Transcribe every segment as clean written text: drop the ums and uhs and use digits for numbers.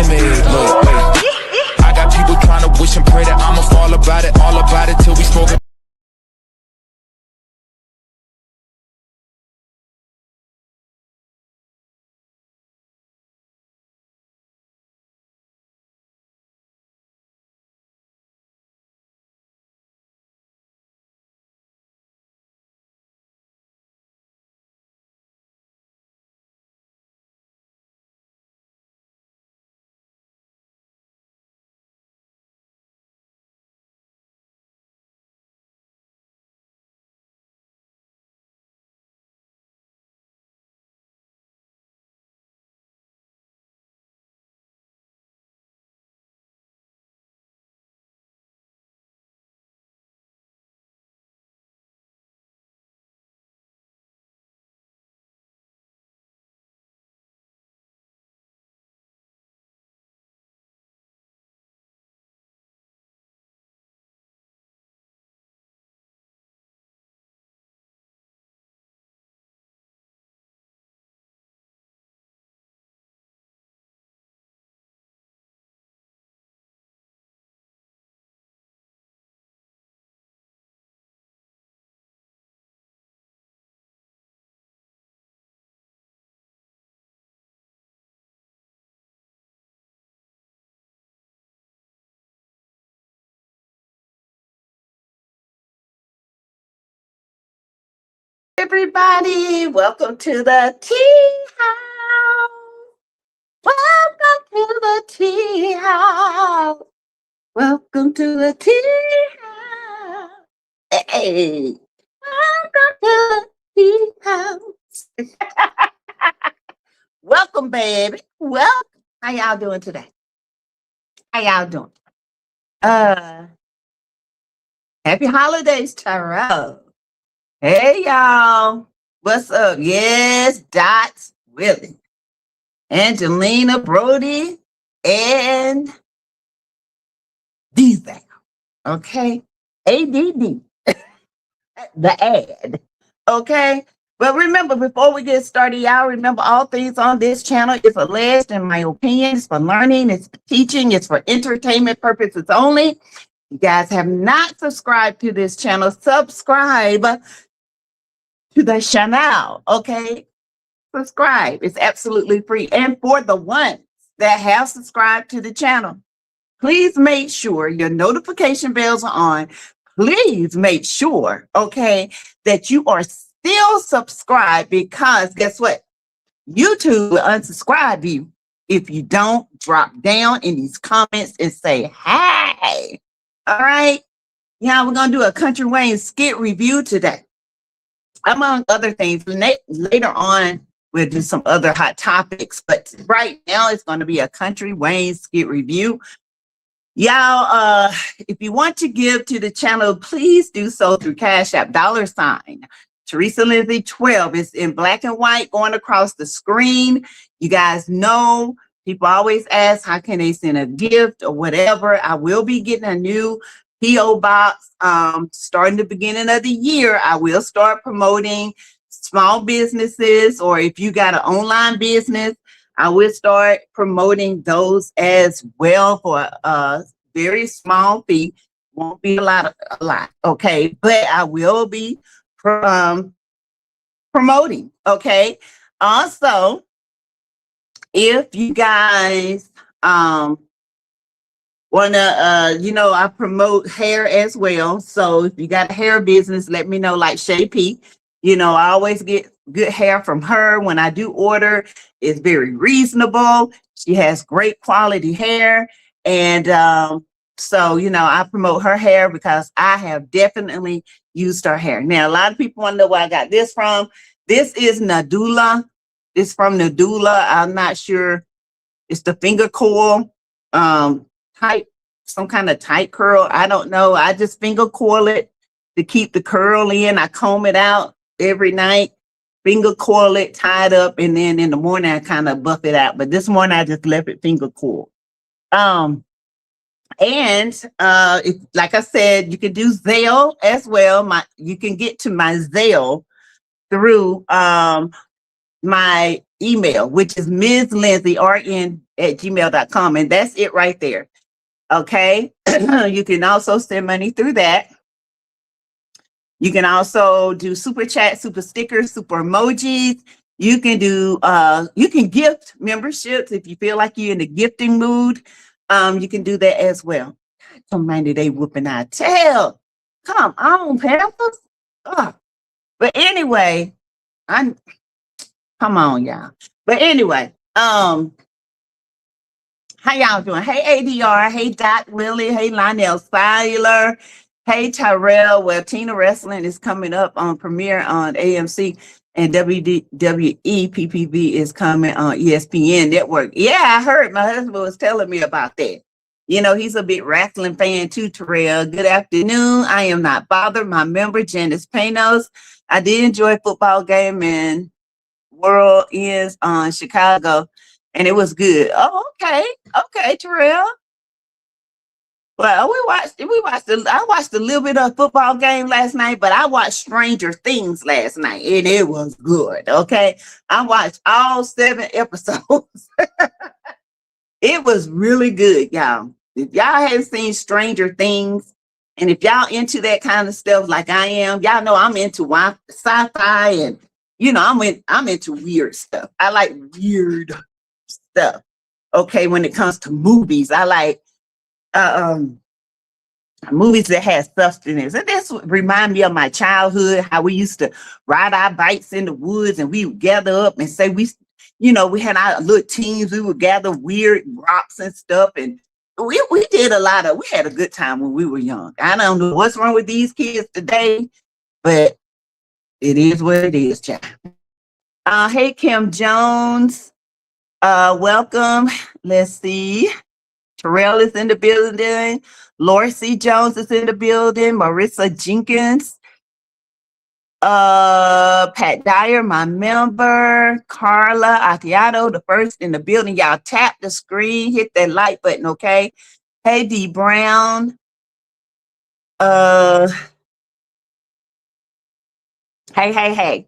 timid. Look, wait. I got people trying to wish and pray that I'ma fall about it, all about it till we spoke. Everybody, welcome to the tea house. Welcome to the tea house. Welcome to the tea house. Hey, welcome to the tea house. Welcome, baby. Welcome. How y'all doing today? How y'all doing? Happy holidays, Tyrell. Hey, y'all. What's up? Yes, Dots, Willie, Angelina, Brody, and Diesel. Okay. ADD. The ad. Okay. But remember, before we get started, y'all remember all things on this channel is alleged, in my opinion. It's for learning, it's for teaching, it's for entertainment purposes only. You guys have not subscribed to this channel, subscribe to the channel. Okay. Subscribe. It's absolutely free. And for the ones that have subscribed to the channel, please make sure your notification bells are on. Please make sure, okay, that you are still subscribed, because guess what? YouTube will unsubscribe you if you don't drop down in these comments and say, hey. All right. Yeah, we're going to do a Kountry Wayne skit review today. Among other things, later on, we'll do some other hot topics, but right now it's going to be a Kountry Wayne skit review. Y'all, if you want to give to the channel, please do so through Cash App, $ Teresa Lindsay 12. It's in black and white going across the screen. You guys know, people always ask, how can they send a gift or whatever? I will be getting a new P.O. box starting the beginning of the year. I will start promoting small businesses, or if you got an online business, I will start promoting those as well for a very small fee. Won't be a lot, okay? But I will be promoting, okay? Also, if you guys wanna, I promote hair as well. So if you got a hair business, let me know, like Shay P. I always get good hair from her. When I do order, it's very reasonable. She has great quality hair. And so, I promote her hair because I have definitely used her hair. Now, a lot of people want to know where I got this from. This is Nadula. It's from Nadula. I'm not sure. It's the finger coil type, some kind of tight curl. I don't know. I just finger coil it to keep the curl in. I comb it out every night, finger coil it, tie it up, and then in the morning I kind of buff it out. But this morning I just left it finger coil. And like I said, you can do Zelle as well. You can get to my Zelle through my email, which is Ms. Lindsay, rn@gmail.com. And that's it right there. Okay. You can also send money through that. You can also do super chat, super stickers, super emojis. You can do, you can gift memberships if you feel like you're in the gifting mood. You can do that as well. Don't mind it, they whooping our tail. Come on, Panthers. But anyway, come on, y'all. But anyway, how y'all doing? Hey, ADR. Hey, Doc Willie. Hey, Lionel Cellular. Hey, Tyrell. Well, Tina Wrestling is coming up on premiere on AMC, and WWE PPV is coming on ESPN Network. Yeah, I heard. My husband was telling me about that. You know, he's a big wrestling fan too, Terrell. Good afternoon. I am not bothered. My member, Janice Panos. I did enjoy a football game and World Ends on Chicago, and it was good. Oh, okay. Okay, Terrell. Well, I watched a little bit of football game last night, but I watched Stranger Things last night, and it was good. Okay. I watched all 7 episodes. It was really good, y'all. If y'all haven't seen Stranger Things, and if y'all into that kind of stuff like I am, y'all know I'm into sci-fi, and you know, I'm into weird stuff. I like weird stuff. Okay, when it comes to movies, I like movies that have substance. And this would remind me of my childhood, how we used to ride our bikes in the woods and we would gather up and say we had our little teams, we would gather weird rocks and stuff, and we had a good time when we were young. I don't know what's wrong with these kids today, but it is what it is, child. Hey, Kim Jones. Welcome. Let's see. Terrell is in the building. Lori C. Jones is in the building. Marissa Jenkins. Pat Dyer, my member. Carla Atiato, the first in the building. Y'all tap the screen, hit that like button, okay? Hey, D. Brown. Hey.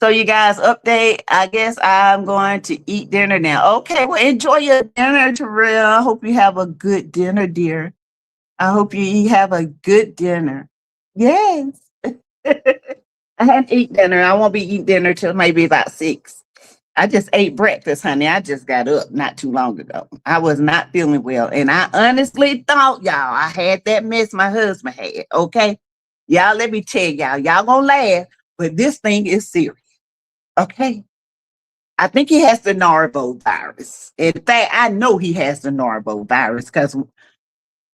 So you guys update. I guess I'm going to eat dinner now. Okay, well, enjoy your dinner, Terrell. I hope you have a good dinner, dear. I hope you have a good dinner. Yes. I hadn't eaten dinner. I won't be eating dinner till maybe about 6. I just ate breakfast, honey. I just got up not too long ago. I was not feeling well. And I honestly thought, y'all, I had that mess my husband had. Okay. Y'all, let me tell y'all gonna laugh, but this thing is serious. Okay. I think he has the norovirus. In fact, I know he has the norovirus because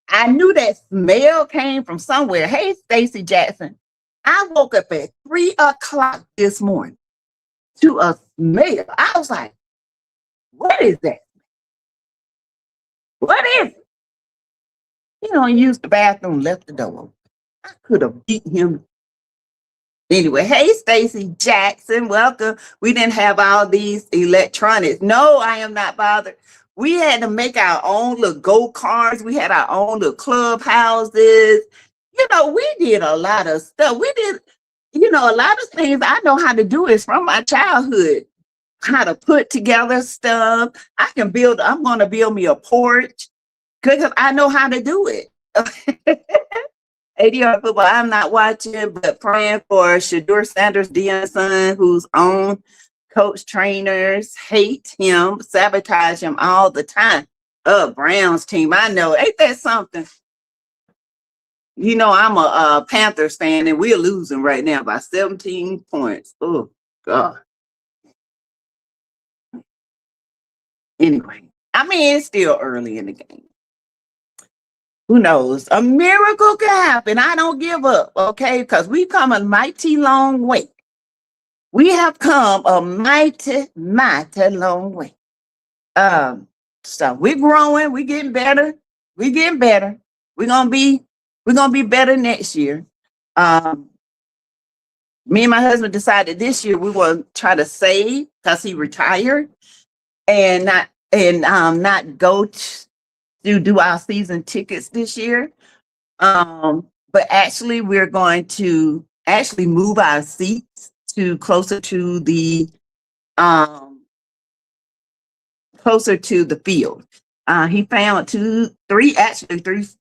I knew that smell came from somewhere. Hey, Stacy Jackson. I woke up at 3:00 this morning to a smell. I was like, what is that? What is it? He don't use the bathroom, left the door open. I could have beaten him. Anyway, hey, Stacy Jackson, welcome. We didn't have all these electronics. No, I am not bothered. We had to make our own little go-karts. We had our own little clubhouses. You know, we did a lot of stuff. We did, a lot of things I know how to do is from my childhood. How to put together stuff. I'm going to build me a porch because I know how to do it. ADR football, I'm not watching, but praying for Shadur Sanders' Deion son, whose own coach trainers hate him, sabotage him all the time. Browns team, I know. Ain't that something? You know, I'm a Panthers fan, and we're losing right now by 17 points. Oh, God. Anyway, I mean, it's still early in the game. Who knows? A miracle could happen. I don't give up, okay? Because we've come a mighty long way. We have come a mighty, mighty long way. So we're growing. We're getting better. We're getting better. We're gonna be better next year. Me and my husband decided this year we want to try to save because he retired and not go to do our season tickets this year. But actually we're going to move our seats to closer to the closer to the field. He found three,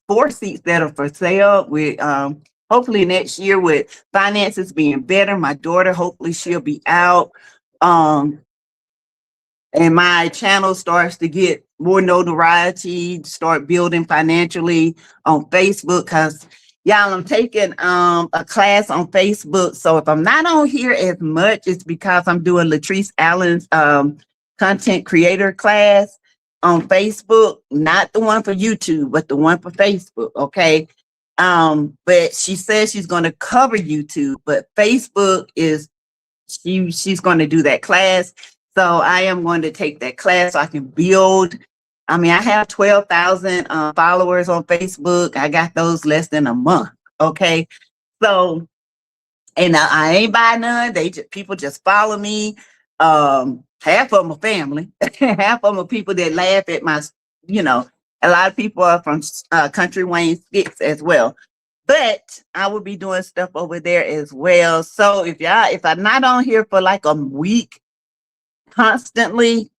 four seats that are for sale with hopefully next year with finances being better. My daughter, hopefully she'll be out. And my channel starts to get more notoriety, start building financially on Facebook. Because y'all, I'm taking a class on Facebook. So if I'm not on here as much, it's because I'm doing Latrice Allen's content creator class on Facebook, not the one for YouTube, but the one for Facebook. Okay. But she says she's going to cover YouTube, but Facebook is she's going to do that class. So I am going to take that class so I can build. I mean, I have 12,000 followers on Facebook. I got those less than a month. Okay. So, and I ain't buy none. People just follow me. Half of them are family. Half of them are people that laugh at my, a lot of people are from Kountry Wayne skits as well. But I will be doing stuff over there as well. So if I'm not on here for like a week constantly,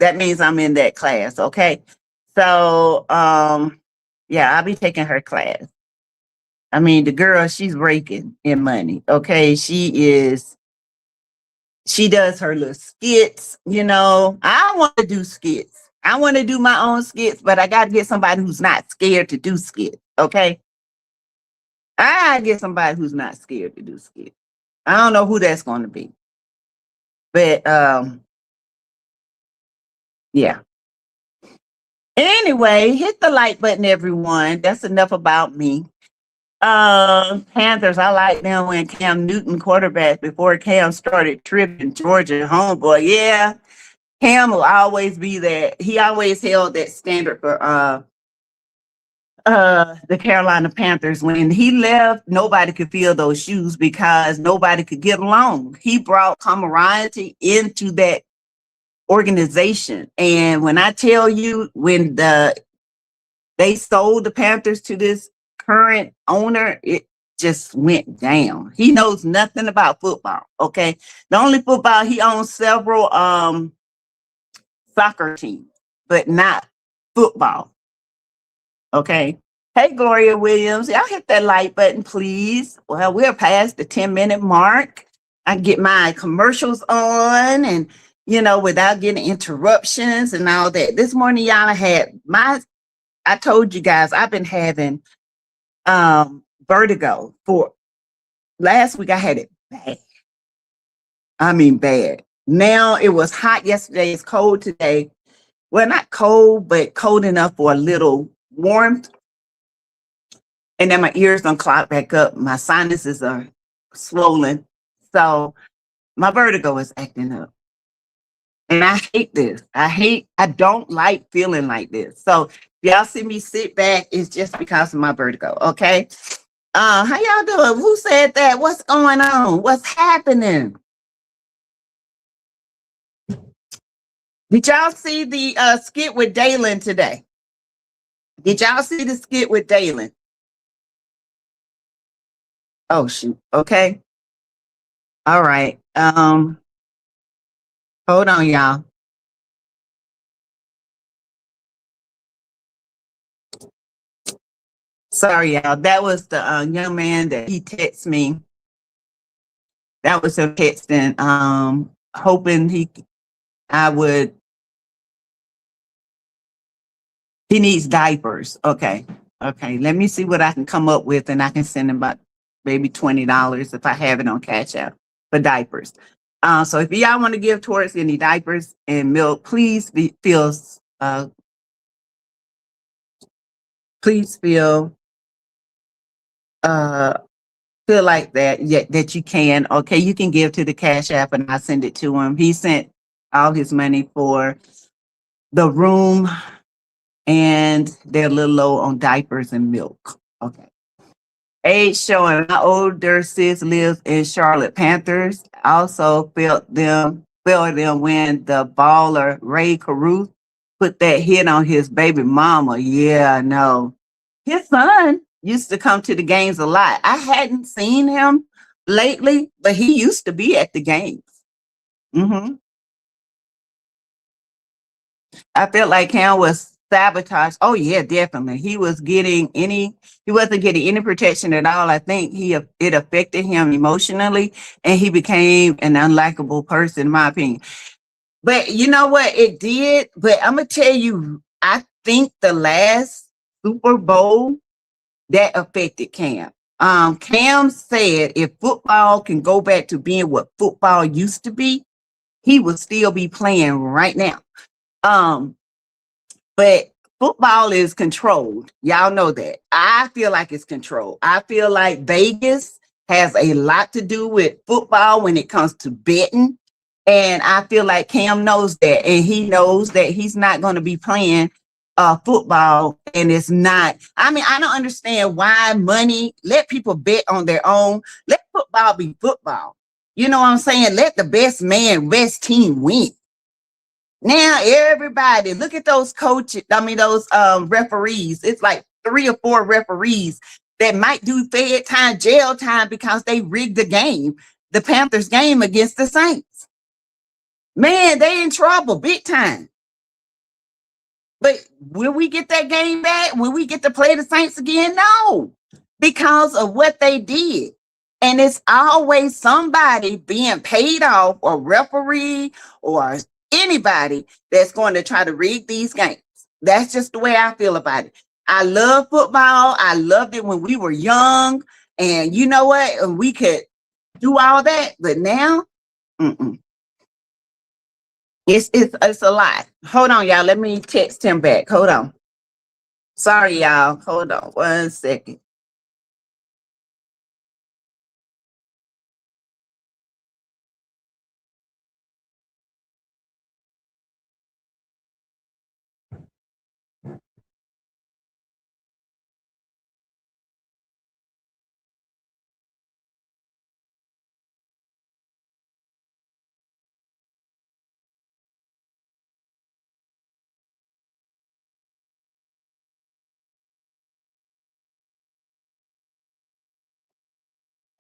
that means I'm in that class. Okay. So yeah, I'll be taking her class. I mean, the girl, she's raking in money. Okay. She does her little skits, I want to do skits. I want to do my own skits, but I got to get somebody who's not scared to do skits. Okay. I get somebody who's not scared to do skits. I don't know who that's going to be. But yeah. Anyway, hit the like button, everyone. That's enough about me. Panthers, I like them when Cam Newton quarterback before Cam started tripping Georgia homeboy. Yeah, Cam will always be there. He always held that standard for the Carolina Panthers. When he left, nobody could fill those shoes because nobody could get along. He brought camaraderie into that organization. And when I tell you, when they sold the Panthers to this current owner, it just went down. He knows nothing about football. Okay. The only football, he owns several soccer teams, but not football. Okay. Hey, Gloria Williams, y'all hit that like button, please. Well, we're past the 10-minute mark. I can get my commercials on and, without getting interruptions and all that. This morning, y'all, I told you guys, I've been having vertigo for last week. I had it bad. I mean, bad. Now it was hot yesterday. It's cold today. Well, not cold, but cold enough for a little warmth. And then my ears don't clog back up. My sinuses are swollen. So my vertigo is acting up. And I hate this. I don't like feeling like this. So if y'all see me sit back, it's just because of my vertigo. Okay. How y'all doing? Who said that? What's going on? What's happening? Did y'all see the skit with Daylen today? Did y'all see the skit with Daylen? Oh shoot. Okay. All right. Hold on, y'all. Sorry, y'all. That was the young man that he texted me. That was him texting, hoping he needs diapers. Okay. Okay. Let me see what I can come up with, and I can send him about maybe $20 if I have it on Cash App for diapers. So if y'all want to give towards any diapers and milk, please feel like that you can. Okay, you can give to the Cash App and I'll send it to him. He sent all his money for the room, and they're a little low on diapers and milk. Okay. Age showing my older sis lives in Charlotte. Panthers also felt them when the baller Ray Caruth put that hit on his baby mama. Yeah, I know. His son used to come to the games a lot. I hadn't seen him lately, but he used to be at the games. I felt like Cam was sabotaged. Oh yeah, definitely. He wasn't getting any protection at all. I think it affected him emotionally, and he became an unlikable person, in my opinion. But you know what? It did. But I'm gonna tell you, I think the last Super Bowl that affected Cam. Cam said if football can go back to being what football used to be, he would still be playing right now. Um, but football is controlled. Y'all know that. I feel like it's controlled. I feel like Vegas has a lot to do with football when it comes to betting. And I feel like Cam knows that. And he knows that he's not going to be playing football. And it's not, I mean, I don't understand why money, let people bet on their own. Let football be football. You know what I'm saying? Let the best team win. Now everybody look at those coaches. I mean, those referees. It's like 3 or 4 referees that might do fed time, jail time because they rigged the game, the Panthers game against the Saints. Man, they in trouble big time. But will we get that game back? Will we get to play the Saints again? No, because of what they did. And it's always somebody being paid off, or referee, or anybody that's going to try to rig these games. That's just the way I feel about it. I love football. I loved it when we were young. And you know what? We could do all that. But now, it's a lot. Hold on, y'all. Let me text him back. Hold on. Sorry, y'all. Hold on 1 second.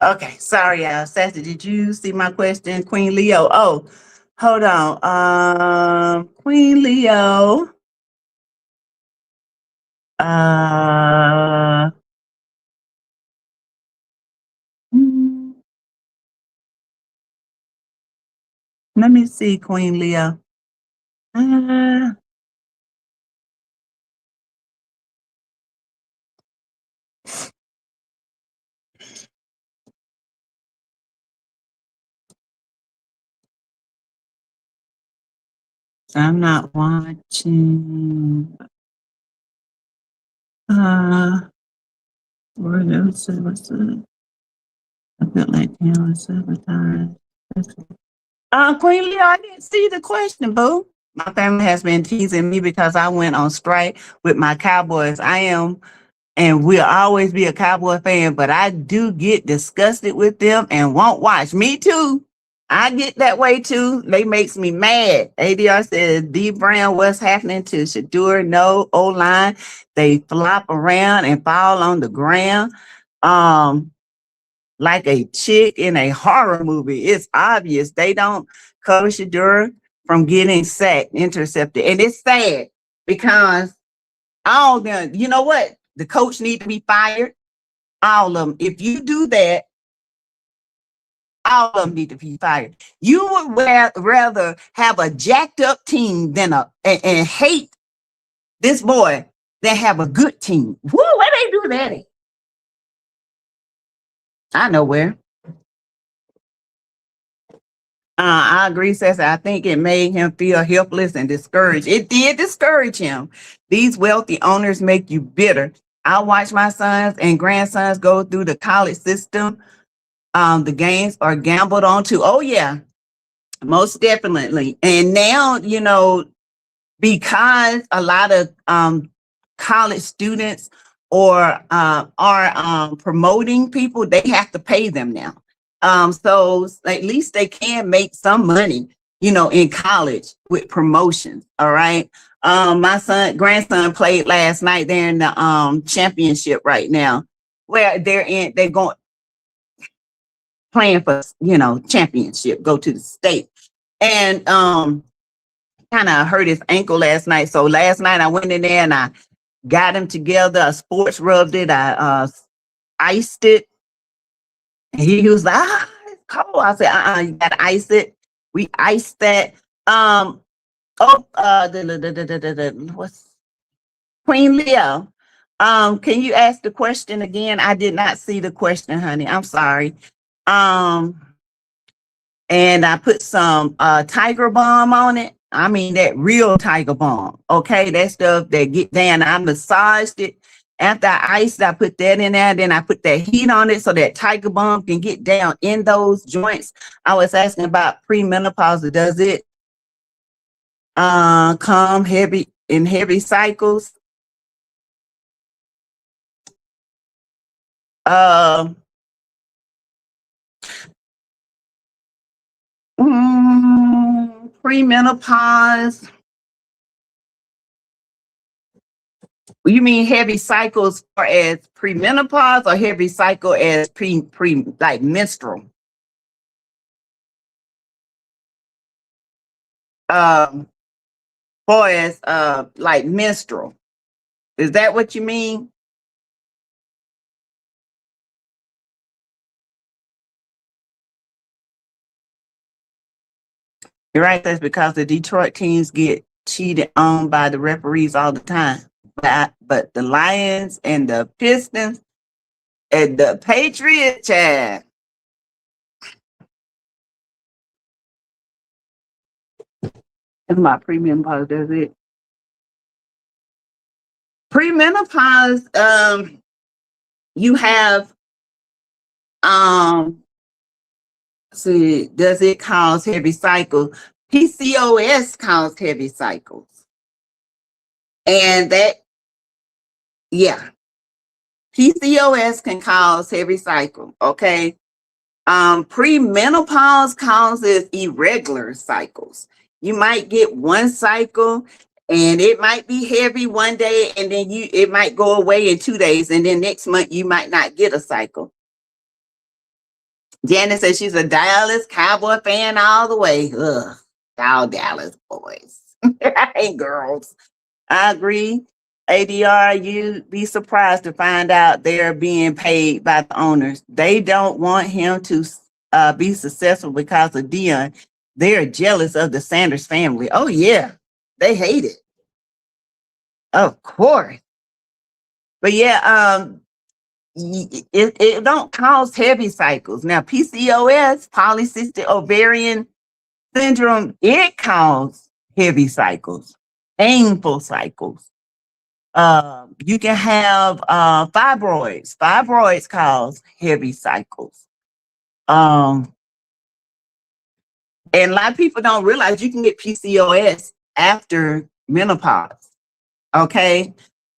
Okay, sorry, y'all. Sassy, did you see my question? Queen Leo. Oh, hold on. Queen Leo. Hmm, let me see, Queen Leo. Uh, I'm not watching. What's up? I feel like Taylor sabotage. Queen Leo, I didn't see the question, boo. My family has been teasing me because I went on strike with my Cowboys. I am and will always be a Cowboy fan, but I do get disgusted with them and won't watch. Me too. I get that way too. They makes me mad. ADR says, D Brown, what's happening to Shadur? No O-line. They flop around and fall on the ground. Like a chick in a horror movie. It's obvious they don't cover Shadur from getting sacked, intercepted. And it's sad because all of them, you know what? The coach need to be fired. All of them. If you do that, all of them need to be fired. You would rather have a jacked up team than and hate this boy than have a good team. Woo, where they do that at? I know where. I agree, Ceci. I think it made him feel helpless and discouraged. It did discourage him. These wealthy owners make you bitter. I watch my sons and grandsons go through the college system. The games are gambled on too. Oh, yeah, most definitely. And now, you know, because a lot of college students or are promoting people, they have to pay them now. So at least they can make some money, you know, in college with promotions. All right. My grandson played last night. They're in the championship right now, where they're going playing for, you know, championship, go to the state. And kind of hurt his ankle last night. So last night I went in there and I got him together. I sports rubbed it. I iced it. And he was like, it's cold. I said, you got to ice it. We iced that. What's Queen Leo? Can you ask the question again? I did not see the question, honey. I'm sorry. And I put some Tiger Balm on it. I mean, that real Tiger Balm. Okay, that stuff that get down. I massaged it. After I iced, I put that in there. Then I put that heat on it so that Tiger Balm can get down in those joints. I was asking about premenopause. Does it come heavy cycles? Premenopause. You mean heavy cycles or as premenopause or heavy cycle as pre like menstrual? For as like menstrual. Is that what you mean? You're right. That's because the Detroit teams get cheated on by the referees all the time. But the Lions and the Pistons and the Patriots, Chad. That's my premenopause. That's it. Premenopause, you have, see, does it cause heavy cycles? PCOS causes heavy cycles. And that, yeah, PCOS can cause heavy cycle, okay? Premenopause causes irregular cycles. You might get one cycle and it might be heavy one day and then it might go away in 2 days and then next month you might not get a cycle. Janet says she's a Dallas Cowboy fan all the way. Ugh, y'all Dallas boys. Hey, girls. I agree. ADR, you'd be surprised to find out they're being paid by the owners. They don't want him to be successful because of Dion. They're jealous of the Sanders family. Oh, yeah. They hate it. Of course. But yeah, it don't cause heavy cycles. Now, PCOS, polycystic ovarian syndrome, it causes heavy cycles, painful cycles. You can have fibroids. Fibroids cause heavy cycles. And a lot of people don't realize you can get PCOS after menopause. Okay.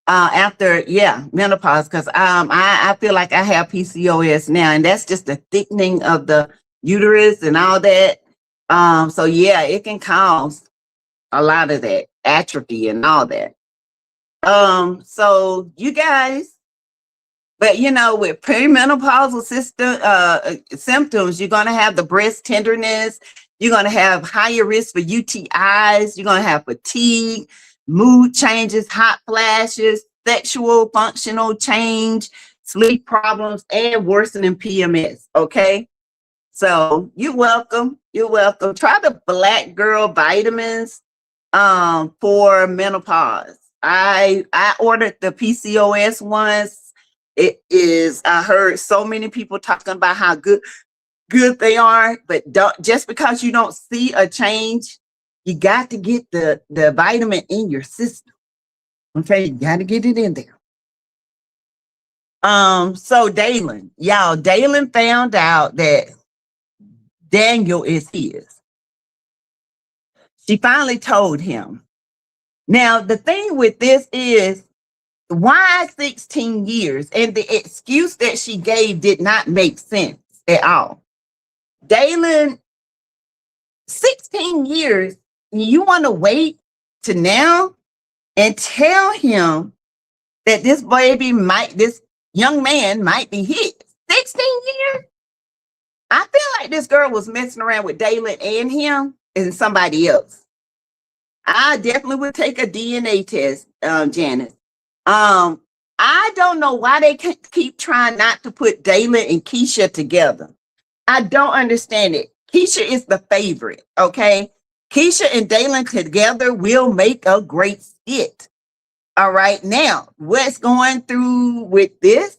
After menopause, because I feel like I have PCOS now, and that's just the thickening of the uterus and all that. So yeah, it can cause a lot of that atrophy and all that. So you guys, but you know, with perimenopausal symptoms, you're gonna have the breast tenderness, you're gonna have higher risk for UTIs, you're gonna have fatigue, mood changes, hot flashes, sexual functional change, sleep problems, and worsening PMS. Okay. So you're welcome. You're welcome. Try the Black Girl vitamins for menopause. I ordered the PCOS ones. It is, I heard so many people talking about how good they are, but just because you don't see a change, you got to get the vitamin in your system. Okay, you got to get it in there. So Daylen, y'all, Daylen found out that Daniel is his. She finally told him. Now, the thing with this is, why 16 years? And the excuse that she gave did not make sense at all. Daylen, 16 years, you want to wait to now and tell him that this young man might be his? 16 years? I feel like this girl was messing around with Daylen and him and somebody else. I definitely would take a DNA test, Janice. I don't know why they keep trying not to put Daylen and Keisha together. I don't understand it. Keisha is the favorite, okay? Keisha and Daylen together will make a great skit. All right, now what's going through with this?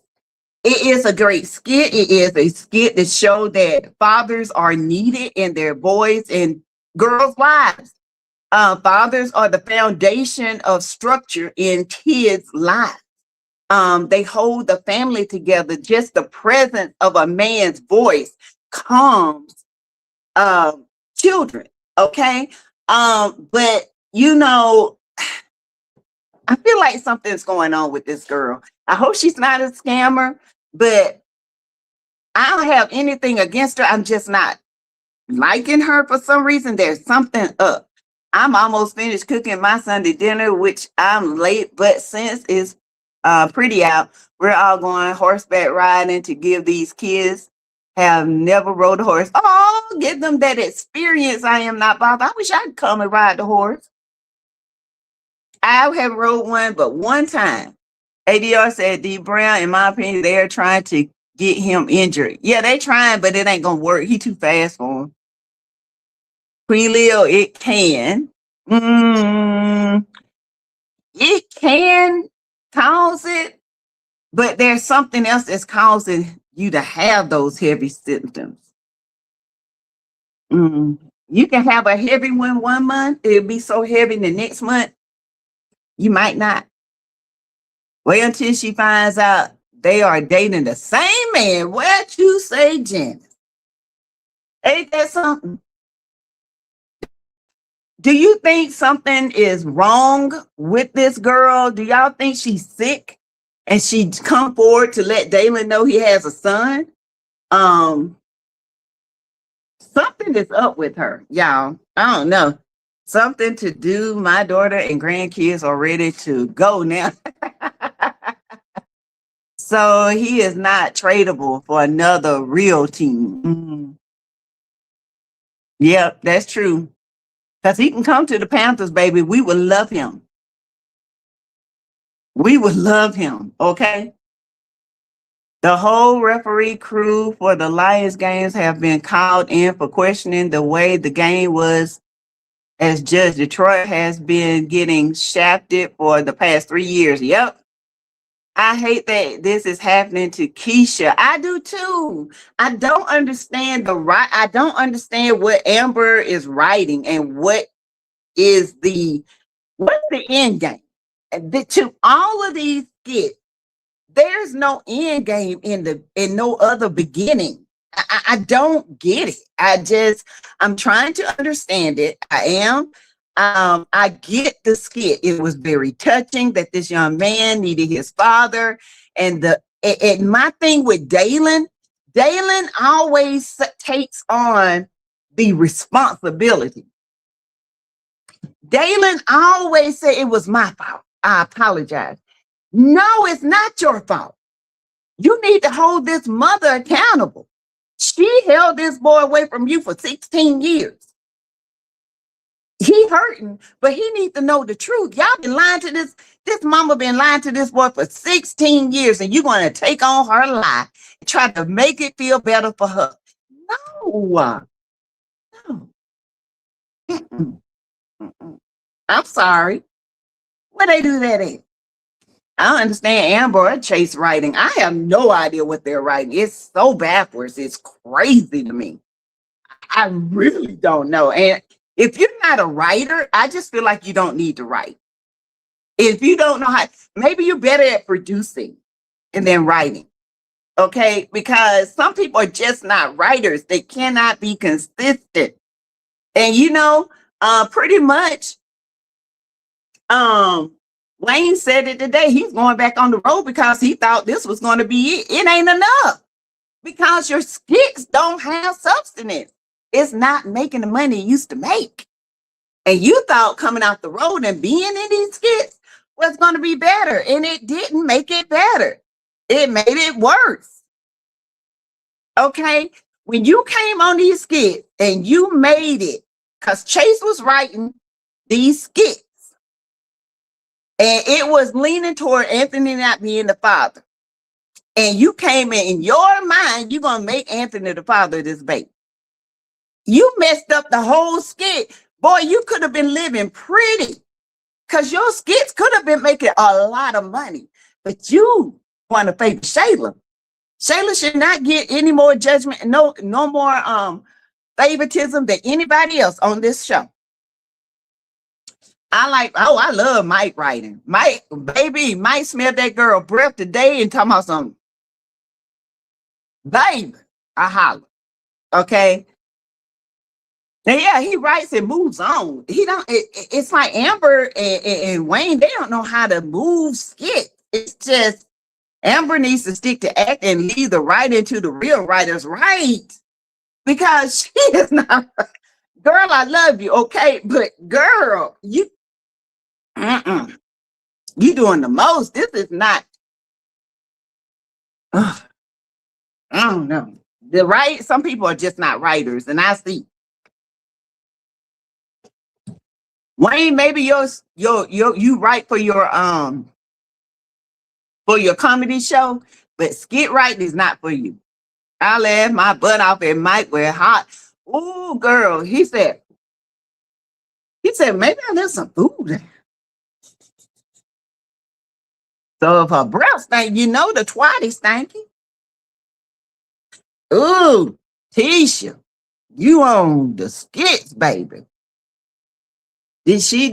It is a great skit. It is a skit that shows that fathers are needed in their boys' and girls' lives. Fathers are the foundation of structure in kids' lives. They hold the family together. Just the presence of a man's voice calms children. Okay. But you know, I feel like something's going on with this girl. I hope she's not a scammer, but I don't have anything against her. I'm just not liking her for some reason. There's something up. I'm almost finished cooking my Sunday dinner, which I'm late, but since it's pretty out, we're all going horseback riding to give these kids have never rode a horse. Oh, give them that experience. I am not bothered. I wish I could come and ride the horse. I have rode one, but one time. ADR said D Brown, in my opinion, they're trying to get him injured. Yeah, they trying, but it ain't gonna work. He too fast for him. Pre-Leo, it can. It can cause it, but there's something else that's causing you to have those heavy symptoms. You can have a heavy one month. It'll be so heavy the next month, you might not. Wait until she finds out they are dating the same man. What you say, Janice? Ain't that something? Do you think something is wrong with this girl? Do y'all think she's sick and she come forward to let Daylen know he has a son? Something is up with her, y'all. I don't know. Something to do. My daughter and grandkids are ready to go now. So he is not tradable for another real team. Yep, that's true. Because he can come to the Panthers, baby. We would love him. We would love him, okay? The whole referee crew for the Lions games have been called in for questioning the way the game was, as Judge Detroit has been getting shafted for the past 3 years. Yep. I hate that this is happening to Keisha. I do too. I don't understand I don't understand what Amber is writing and what's the end game. To all of these skits, there's no end game in no other beginning. I don't get it. I'm trying to understand it. I am. I get the skit. It was very touching that this young man needed his father. And my thing with Daylen always takes on the responsibility. Daylen always say it was my fault. I apologize. No, it's not your fault. You need to hold this mother accountable. She held this boy away from you for 16 years. He hurting, but he needs to know the truth. Y'all been lying to this mama been lying to this boy for 16 years, and you're going to take on her lie and try to make it feel better for her. No. I'm sorry. Where they do that in? I don't understand Amber or Chase writing. I have no idea what they're writing. It's so backwards. It's crazy to me. I really don't know. And if you're not a writer, I just feel like you don't need to write. If you don't know how, maybe you're better at producing and then writing. Okay? Because some people are just not writers. They cannot be consistent. And pretty much, Wayne said it today. He's going back on the road because he thought this was going to be it. It ain't enough because your skits don't have substance. It's not making the money it used to make. And you thought coming out the road and being in these skits was going to be better. And it didn't make it better. It made it worse. Okay? When you came on these skits and you made it, because Chase was writing, these skits. And it was leaning toward Anthony not being the father. And you came in your mind, you're going to make Anthony the father of this baby. You messed up the whole skit. Boy, you could have been living pretty because your skits could have been making a lot of money. But you want to favor Shayla. Shayla should not get any more judgment, no more favoritism than anybody else on this show. I love Mike writing. Mike smelled that girl breath today and talking about something. Baby, I holler. Okay. And yeah, he writes and moves on. It's like Amber and Wayne, they don't know how to move skit. It's just Amber needs to stick to act and leave the writing to the real writers, right? Because she is not, girl, I love you, okay? But girl, you doing the most. This is not, I don't know. Some people are just not writers, and I see. Wayne, maybe you write for your comedy show, but skit writing is not for you. I laughed my butt off and Mike went hot. Ooh, girl, he said, maybe I left some food. So if her breath stink, you know the twatty stinky. Ooh, Tisha, you on the skits, baby. Did you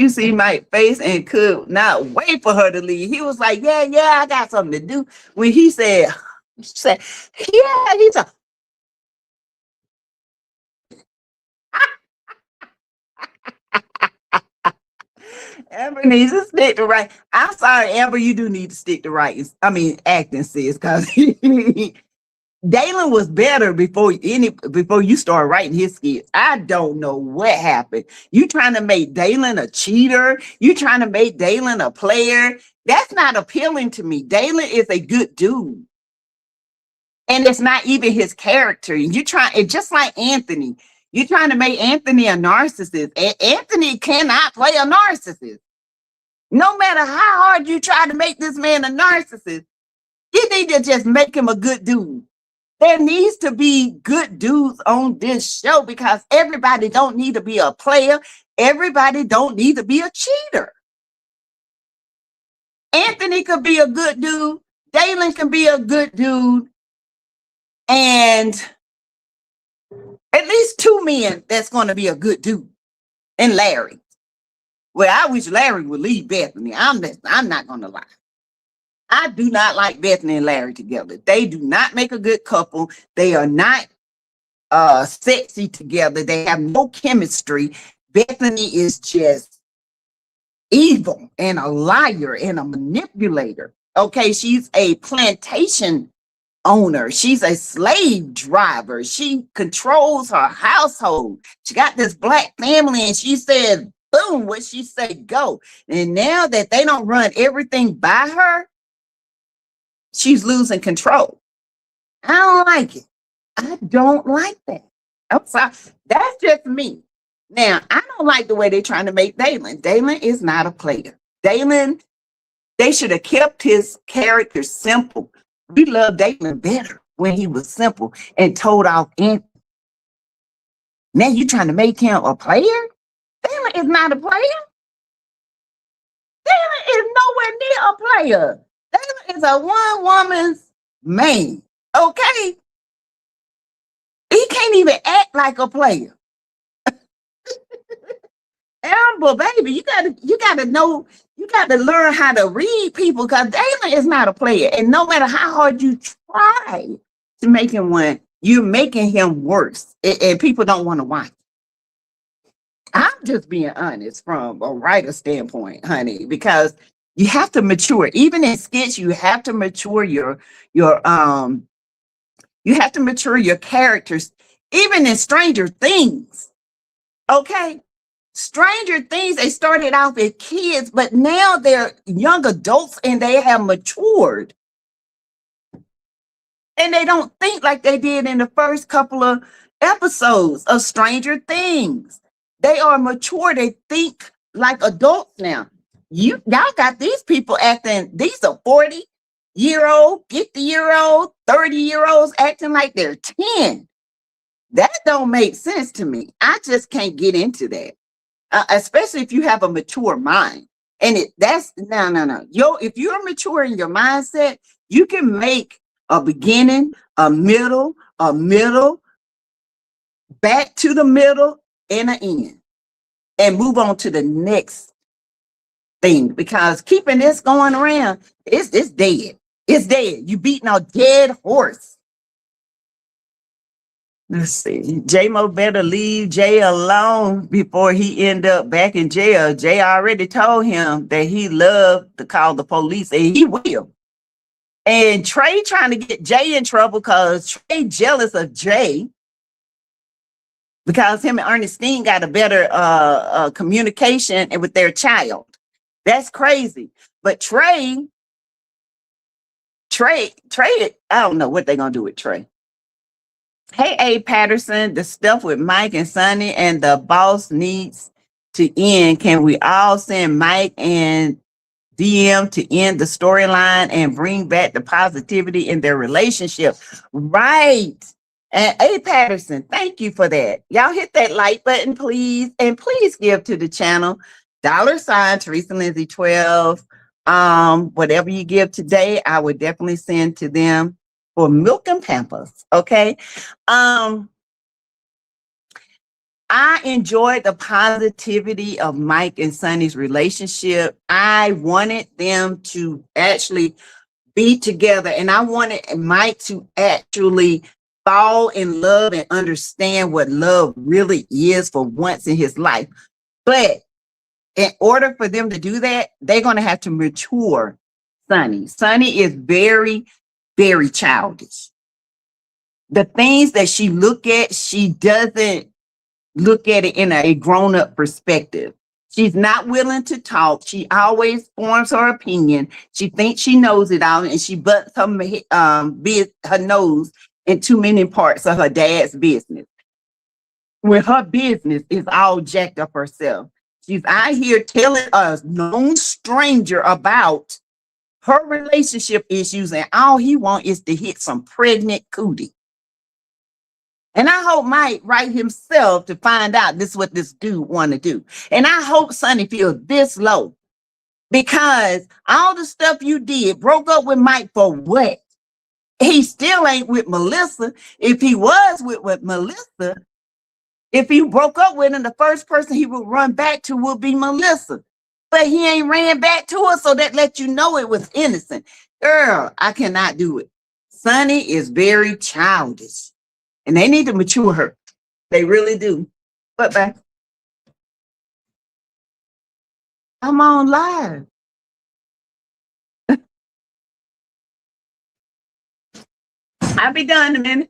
see my face and could not wait for her to leave? He was like, yeah, I got something to do. When she said, yeah, he's a. Amber needs to stick to right. I'm sorry, Amber, you do need to stick to writing. I mean, acting, sis, because Daylen was better before you started writing his skits. I don't know what happened. You trying to make Daylen a cheater? You trying to make Daylen a player? That's not appealing to me. Daylen is a good dude. And it's not even his character. It's just like Anthony. You're trying to make Anthony a narcissist. And Anthony cannot play a narcissist. No matter how hard you try to make this man a narcissist, you need to just make him a good dude. There needs to be good dudes on this show because everybody don't need to be a player. Everybody don't need to be a cheater. Anthony could be a good dude. Daylen can be a good dude. And at least two men that's going to be a good dude. And Larry. Well, I wish Larry would leave Bethany. I'm not going to lie. I do not like Bethany and Larry together. They do not make a good couple. They are not sexy together. They have no chemistry. Bethany is just evil and a liar and a manipulator. Okay, she's a plantation owner. She's a slave driver. She controls her household. She got this black family and she said, boom, what she said, go. And now that they don't run everything by her, she's losing control. I don't like it. I don't like that. I'm sorry. That's just me. Now, I don't like the way they're trying to make Daylen. Daylen is not a player. Daylen, they should have kept his character simple. We loved Daylen better when he was simple and told off Anthony. Now you're trying to make him a player? Daylen is not a player. Daylen is nowhere near a player. Daylen is a one-woman's man, okay? He can't even act like a player. Amber, baby, you gotta know, you gotta learn how to read people because Daylen is not a player. And no matter how hard you try to make him one, you're making him worse. And people don't want to watch. I'm just being honest from a writer standpoint, honey, because you have to mature. Even in skits, you have to mature your characters. Even in Stranger Things, okay? Stranger Things, they started out as kids, but now they're young adults and they have matured. And they don't think like they did in the first couple of episodes of Stranger Things. They are mature. They think like adults now. Y'all got these people acting, these are 40-year-old, 50-year-old, 30-year-olds acting like they're 10. That don't make sense to me. I just can't get into that. Especially if you have a mature mind. And that's no. If you're mature in your mindset, you can make a beginning, a middle, back to the middle, and an end, and move on to the next thing. Because keeping this going around, it's dead. It's dead. You beating a dead horse. Let's see. J-Mo better leave Jay alone before he end up back in jail. Jay already told him that he loved to call the police, and he will. And Trey trying to get Jay in trouble because Trey jealous of Jay because him and Ernestine got a better communication with their child. That's crazy. But Trey, I don't know what they're gonna do with Trey. Hey, A. Patterson, the stuff with Mike and Sonny and the boss needs to end. Can we all send Mike and DM to end the storyline and bring back the positivity in their relationship? Right. And A. Patterson, thank you for that. Y'all hit that like button, please. And please give to the channel. $ Teresa Lindsay 12. Whatever you give today, I would definitely send to them for milk and Pampers. Okay. I enjoyed the positivity of Mike and Sonny's relationship. I wanted them to actually be together, and I wanted Mike to actually fall in love and understand what love really is for once in his life. But in order for them to do that, they're going to have to mature Sonny. Sonny is very, very childish. The things that she look at, she doesn't look at it in a grown-up perspective. She's not willing to talk. She always forms her opinion. She thinks she knows it all, and she butts her nose in too many parts of her dad's business. When her business is all jacked up herself. She's out here telling a known stranger about her relationship issues, and all he wants is to hit some pregnant cootie. And I hope Mike write himself to find out this is what this dude want to do. And I hope Sonny feels this low, because all the stuff you did, broke up with Mike for what? He still ain't with Melissa. If he was with Melissa, if he broke up with him, the first person he would run back to would be Melissa. But he ain't ran back to her, so that let you know it was innocent. Girl, I cannot do it. Sonny is very childish. And they need to mature her. They really do. But back, I'm on live. I'll be done in a minute.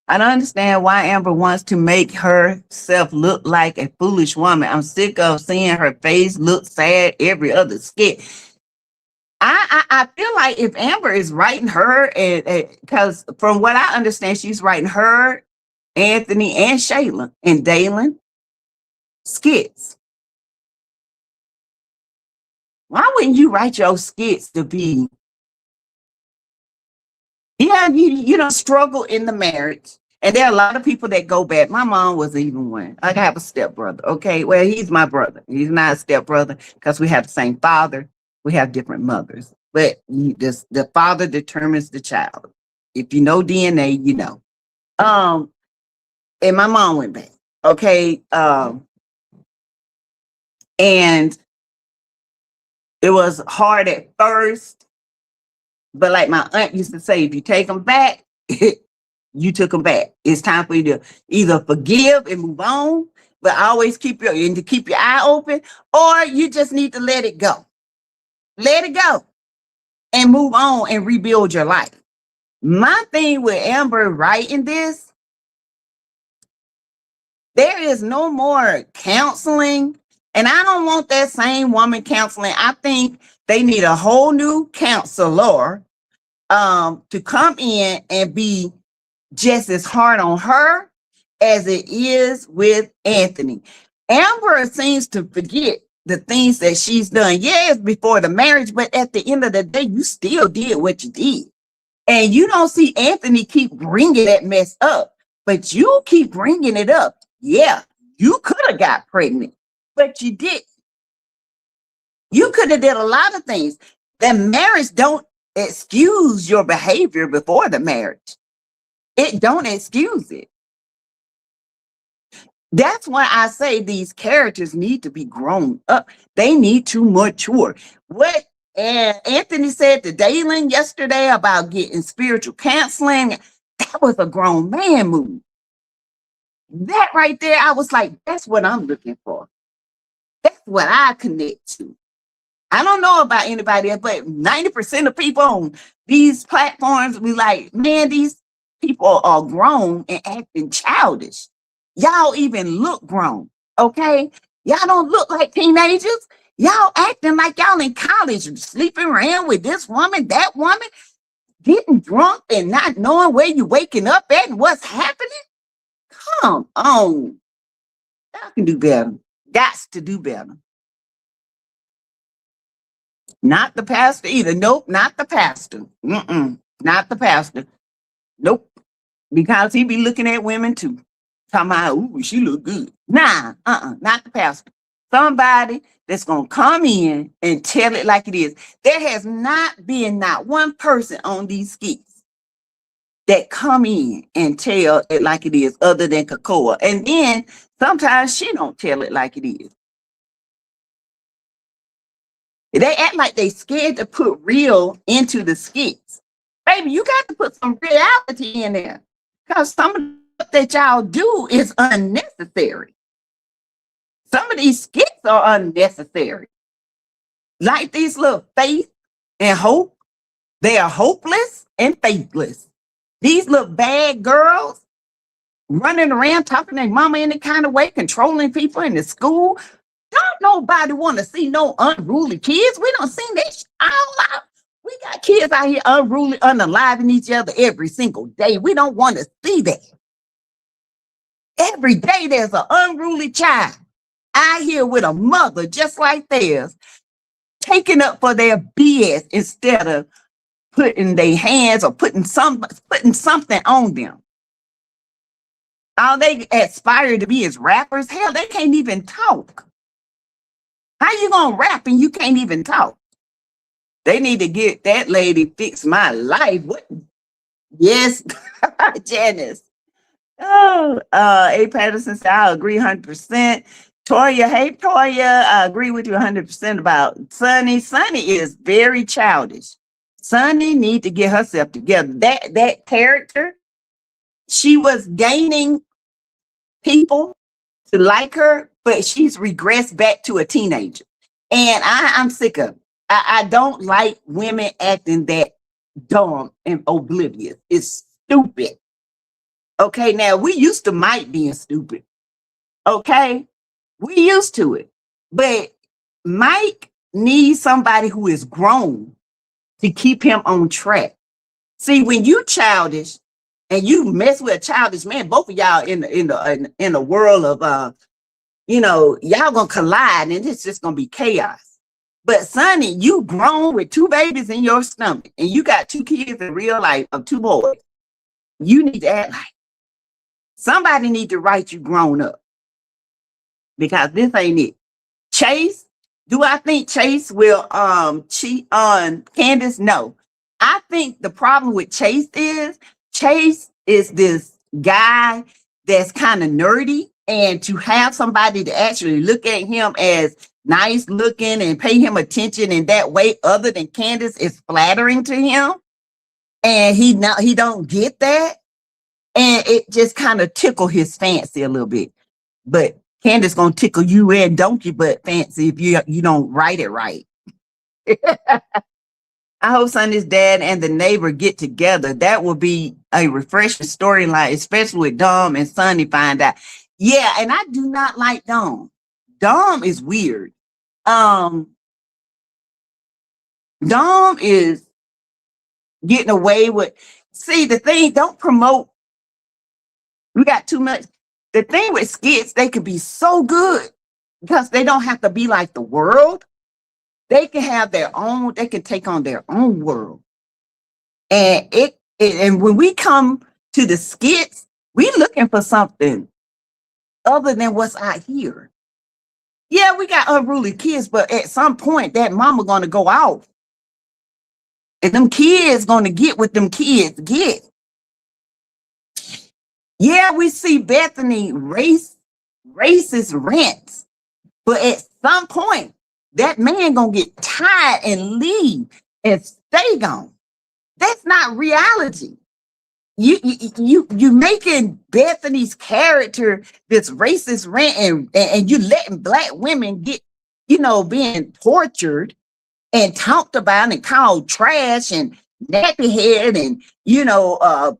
I don't understand why Amber wants to make herself look like a foolish woman. I'm sick of seeing her face look sad every other skit. I feel like if Amber is writing her, because from what I understand, she's writing her, Anthony, and Shayla, and Daylen skits. Why wouldn't you write your skits to be? Yeah, you don't struggle in the marriage. And there are a lot of people that go back. My mom was even one. I have a stepbrother. Okay, well, he's my brother. He's not a stepbrother because we have the same father. We have different mothers. But the father determines the child. If you know DNA, you know. And my mom went back. Okay. And it was hard at first. But like my aunt used to say, if you take them back, you took them back. It's time for you to either forgive and move on, but always keep your eye open, or you just need to let it go. Let it go and move on and rebuild your life. My thing with Amber writing this, there is no more counseling. And I don't want that same woman counseling. I think they need a whole new counselor to come in and be just as hard on her as it is with Anthony. Amber seems to forget the things that she's done. Yes, before the marriage, but at the end of the day, you still did what you did. And you don't see Anthony keep bringing that mess up, but you keep bringing it up. Yeah, you could have got pregnant, but you didn't. You could have did a lot of things. The marriage don't excuse your behavior before the marriage. It don't excuse it. That's why I say these characters need to be grown up. They need to mature. What Anthony said to Daylen yesterday about getting spiritual counseling, that was a grown man move. That right there, I was like, that's what I'm looking for. That's what I connect to. I don't know about anybody else, but 90% of people on these platforms be like, man, these people are grown and acting childish. Y'all even look grown, okay? Y'all don't look like teenagers. Y'all acting like y'all in college, sleeping around with this woman, that woman, getting drunk and not knowing where you're waking up at and what's happening. Come on. Y'all can do better. Gots to do better. Not the pastor either. Nope, not the pastor. Not the pastor. Nope. Because he be looking at women too. Talking about, ooh, she look good. Nah, not the pastor. Somebody that's going to come in and tell it like it is. There has not been not one person on these skits that come in and tell it like it is other than Kakoa. And then sometimes she don't tell it like it is. They act like they scared to put real into the skits. Baby, you got to put some reality in there. Because some of the stuff that y'all do is unnecessary. Some of these skits are unnecessary. Like these little faith and hope. They are hopeless and faithless. These little bad girls running around talking to their mama any kind of way, controlling people in the school. Don't nobody want to see no unruly kids. We don't see that all out. We got kids out here unruly, unaliving each other every single day. We don't want to see that. Every day there's an unruly child out here with a mother just like theirs, taking up for their BS instead of putting their hands or putting something on them. All they aspire to be is rappers. Hell, they can't even talk. How you gonna rap and you can't even talk? They need to get that lady Fix My Life. What? Yes, Janice. Oh, A. Patterson said, I agree 100%. Toya, hey, Toya, I agree with you 100% about Sunny. Sunny is very childish. Sunny need to get herself together. That character, she was gaining people to like her, but she's regressed back to a teenager. And I'm sick of it. I don't like women acting that dumb and oblivious. It's stupid. Okay, now we used to Mike being stupid. Okay, we used to it. But Mike needs somebody who is grown to keep him on track. See, when you childish and you mess with a childish man, both of y'all in the world of y'all gonna collide and it's just gonna be chaos. But Sonny, you grown with 2 babies in your stomach and you got 2 kids in real life of 2 boys. You need to act like somebody need to write you grown up, because this ain't it. Chase, do I think Chase will cheat on Candace? No. I think the problem with Chase is this guy that's kind of nerdy, and to have somebody to actually look at him as nice looking and pay him attention in that way other than Candace is flattering to him, and he don't get that, and it just kind of tickle his fancy a little bit. But Candace gonna tickle you and donkey butt fancy if you don't write it right. I hope Sonny's dad and the neighbor get together. That will be a refreshing storyline, especially with Dom and Sonny find out. Yeah, and I do not like Dom. Dom is weird. Dom is getting away with. See, the thing, don't promote. We got too much. The thing with skits, they can be so good because they don't have to be like the world. They can have their own, they can take on their own world. And and when we come to the skits, we looking for something other than what's out here. Yeah, we got unruly kids, but at some point that mama gonna go out. And them kids gonna get what them kids get. Yeah, we see Bethany racist rants, but at some point, that man gonna get tired and leave and stay gone. That's not reality. You making Bethany's character this racist rant, and you letting Black women get, being tortured and talked about and called trash and nappy head and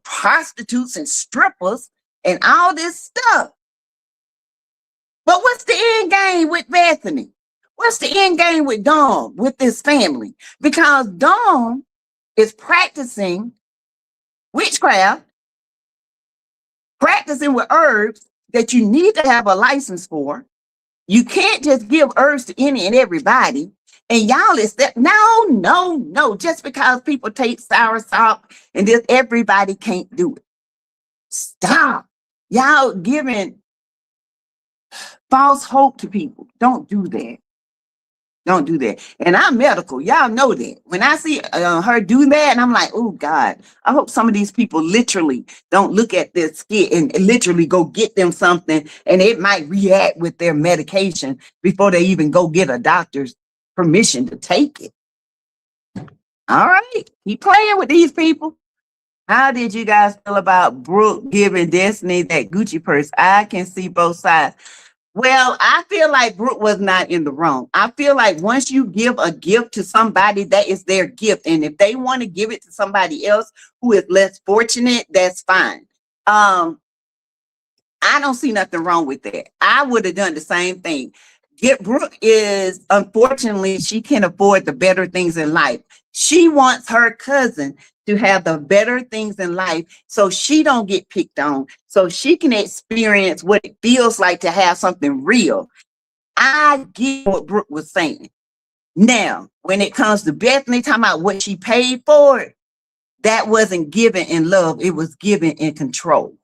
prostitutes and strippers and all this stuff. But what's the end game with Bethany? What's the end game with Dawn, with this family? Because Dawn is practicing witchcraft, practicing with herbs that you need to have a license for. You can't just give herbs to any and everybody. And y'all is that no. Just because people take sour salt and this, everybody can't do it. Stop. Y'all giving false hope to people. Don't do that. Don't do that. And I'm medical. Y'all know that. When I see her do that, and I'm like, oh God, I hope some of these people literally don't look at this skit and literally go get them something, and it might react with their medication before they even go get a doctor's permission to take it. All right. Keep playing with these people. How did you guys feel about Brooke giving Destiny that Gucci purse? I can see both sides. Well, I feel like Brooke was not in the wrong. I feel like once you give a gift to somebody, that is their gift. And if they want to give it to somebody else who is less fortunate, that's fine. I don't see nothing wrong with that. I would have done the same thing. Brooke is, unfortunately, she can't afford the better things in life. She wants her cousin to have the better things in life so she don't get picked on, so she can experience what it feels like to have something real. I get what Brooke was saying. Now, when it comes to Bethany talking about what she paid for it, that wasn't given in love. It was given in control.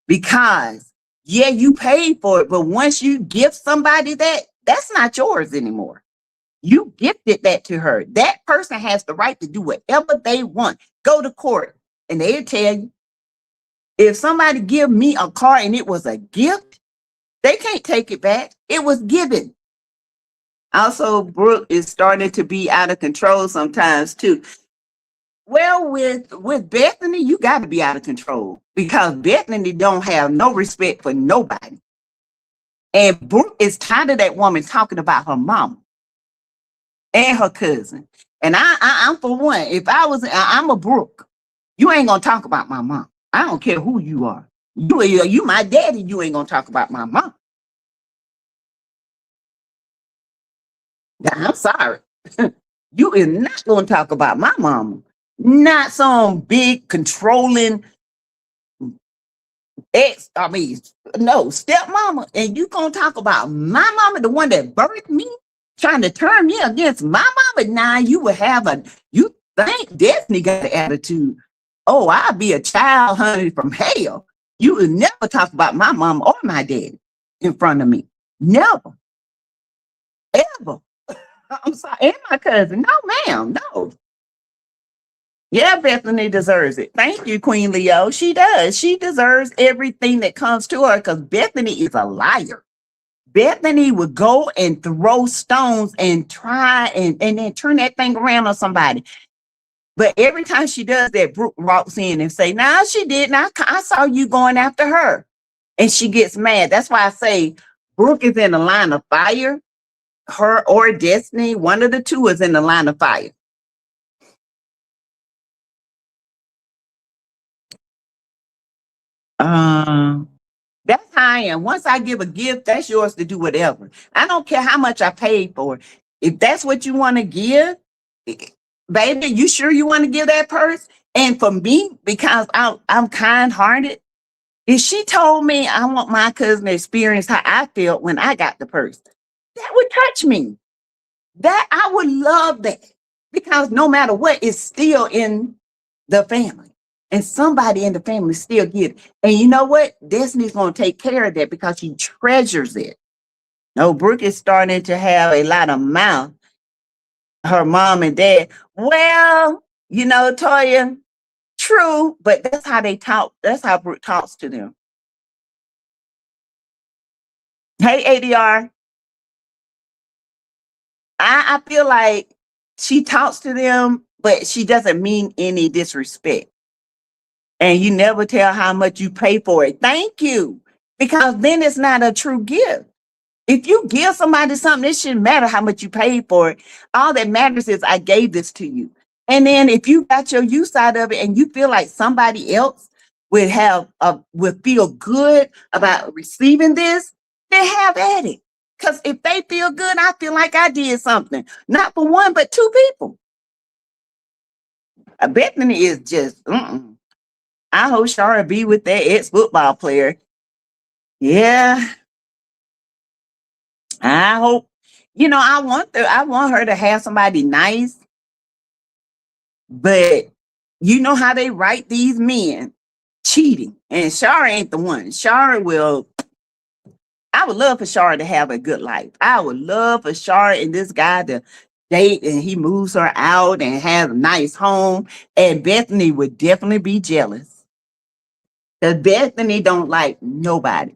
Because, yeah, you paid for it, but once you give somebody that, that's not yours anymore. You gifted that to her. That person has the right to do whatever they want. Go to court and they'll tell you. If somebody give me a car and it was a gift, they can't take it back. It was given. Also, Brooke is starting to be out of control sometimes too. Well, with Bethany, you got to be out of control because Bethany don't have no respect for nobody. And Brooke is tired of that woman talking about her mama and her cousin. And I'm for one. If I'm a Brooke, you ain't gonna talk about my mom. I don't care who you are. You my daddy. You ain't gonna talk about my mom. I'm sorry. You is not gonna talk about my mama. Not some big controlling stepmama. And you gonna talk about my mama, the one that birthed me, trying to turn me against my mama. Now you will you think Destiny got an attitude. Oh, I'll be a child hunted from hell. You will never talk about my mom or my daddy in front of me. Never. Ever. I'm sorry. And my cousin. No, ma'am. No. Yeah, Bethany deserves it. Thank you, Queen Leo. She does. She deserves everything that comes to her because Bethany is a liar. Bethany would go and throw stones and try and then turn that thing around on somebody. But every time she does that, Brooke walks in and say, "Nah, she didn't. I saw you going after her." And she gets mad. That's why I say Brooke is in the line of fire. Her or Destiny, one of the two is in the line of fire. That's how I am. Once I give a gift, that's yours to do whatever. I don't care how much I paid for it. If that's what you want to give, baby, you sure you want to give that purse? And for me, because I'm kind-hearted, If she told me I want my cousin to experience how I felt when I got the purse, that would touch me. That I would love that because no matter what, it's still in the family. And somebody in the family still get it. And you know what? Destiny's going to take care of that because she treasures it. No, Brooke is starting to have a lot of mouth. Her mom and dad. Well, you know, Toya, true, but that's how they talk. That's how Brooke talks to them. Hey, ADR. I feel like she talks to them, but she doesn't mean any disrespect. And you never tell how much you pay for it. Thank you. Because then it's not a true gift. If you give somebody something, it shouldn't matter how much you paid for it. All that matters is I gave this to you. And then if you got your use out of it and you feel like somebody else would feel good about receiving this, then have at it. Because if they feel good, I feel like I did something. Not for one, but two people. Bethany is just, I hope Shara be with that ex-football player. Yeah. I hope, I want her to have somebody nice, but you know how they write these men cheating, and Shara ain't the one. I would love for Shara to have a good life. I would love for Shara and this guy to date, and he moves her out and has a nice home, and Bethany would definitely be jealous because Bethany don't like nobody.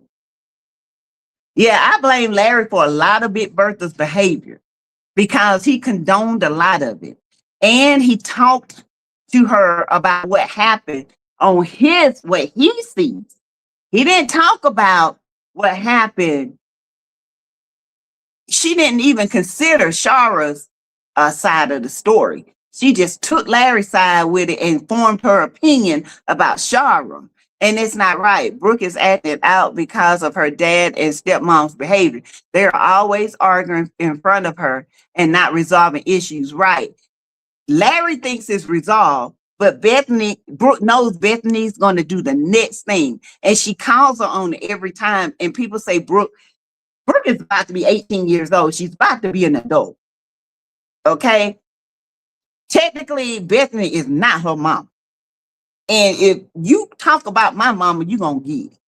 Yeah, I blame Larry for a lot of Big Bertha's behavior because he condoned a lot of it. And he talked to her about what happened on what he sees. He didn't talk about what happened. She didn't even consider Shara's side of the story. She just took Larry's side with it and formed her opinion about Shara. And it's not right. Brooke is acting out because of her dad and stepmom's behavior. They're always arguing in front of her and not resolving issues right. Larry thinks it's resolved, but Brooke knows Bethany's going to do the next thing. And she calls her on it every time. And people say Brooke is about to be 18 years old. She's about to be an adult. Okay? Technically, Bethany is not her mom. And if you talk about my mama, you're going to get it.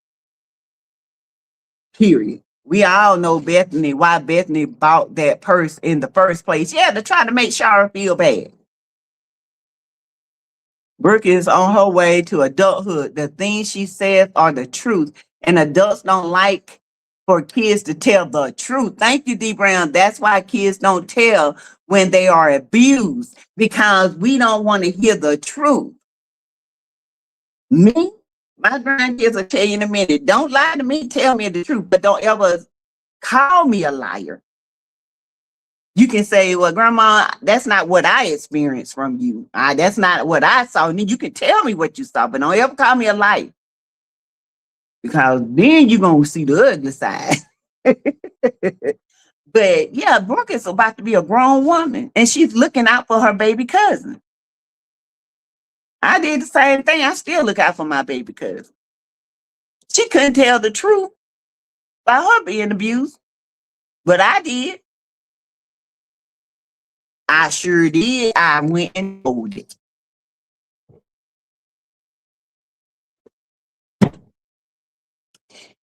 Period. We all know why Bethany bought that purse in the first place. Yeah, to try to make Shara feel bad. Brooke is on her way to adulthood. The things she says are the truth. And adults don't like for kids to tell the truth. Thank you, D. Brown. That's why kids don't tell when they are abused, because we don't want to hear the truth. Me, my grandkids will tell you in a minute, don't lie to me, tell me the truth, but don't ever call me a liar. You can say, well, Grandma, that's not what I experienced from you. That's not what I saw. And then you can tell me what you saw, but don't ever call me a liar. Because then you're going to see the ugly side. But yeah, Brooke is about to be a grown woman, and she's looking out for her baby cousin. I did the same thing. I still look out for my baby cousin. She couldn't tell the truth about her being abused, but I did. I sure did. I went and told it.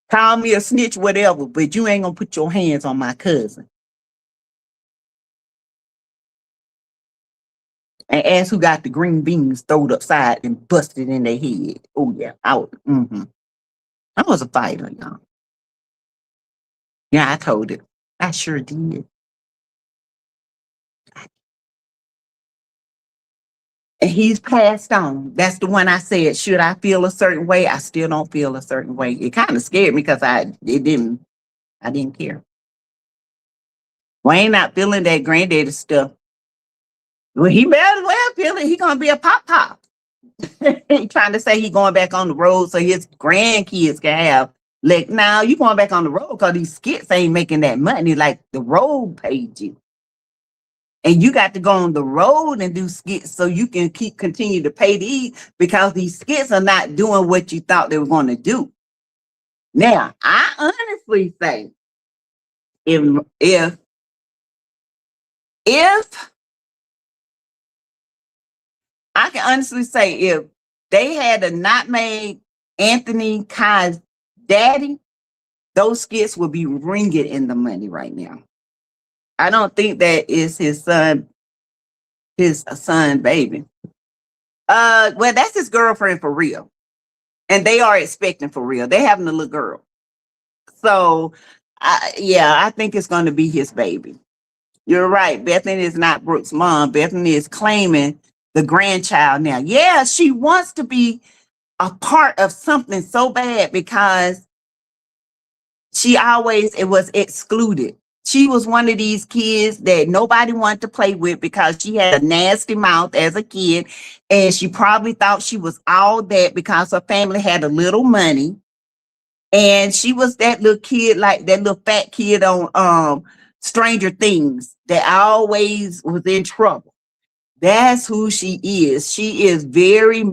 Call me a snitch, whatever, but you ain't gonna put your hands on my cousin. And ask who got the green beans thrown upside and busted in their head. Oh yeah, I was a fighter, y'all. Yeah, I told it. I sure did. And he's passed on. That's the one I said, should I feel a certain way? I still don't feel a certain way. It kind of scared me because I didn't care. Wayne not feeling that granddaddy stuff. Well, he better as well feel it. He gonna be a pop. He trying to say he going back on the road so his grandkids can have. Like, now you going back on the road because these skits ain't making that money like the road paid you. And you got to go on the road and do skits so you can continue to pay these, because these skits are not doing what you thought they were going to do. Now, I honestly say, if if if I can honestly say, if they had a not made Anthony Kai's daddy, those skits would be ringing in the money right now. I don't think that is his son baby. Well, that's his girlfriend for real. And they are expecting for real. They having a little girl. So yeah, I think it's going to be his baby. You're right. Bethany is not Brooke's mom. Bethany is claiming the grandchild now. Yeah, she wants to be a part of something so bad because it was excluded. She was one of these kids that nobody wanted to play with because she had a nasty mouth as a kid. And she probably thought she was all that because her family had a little money. And she was that little kid, like that little fat kid on Stranger Things that always was in trouble. That's who she is. She is very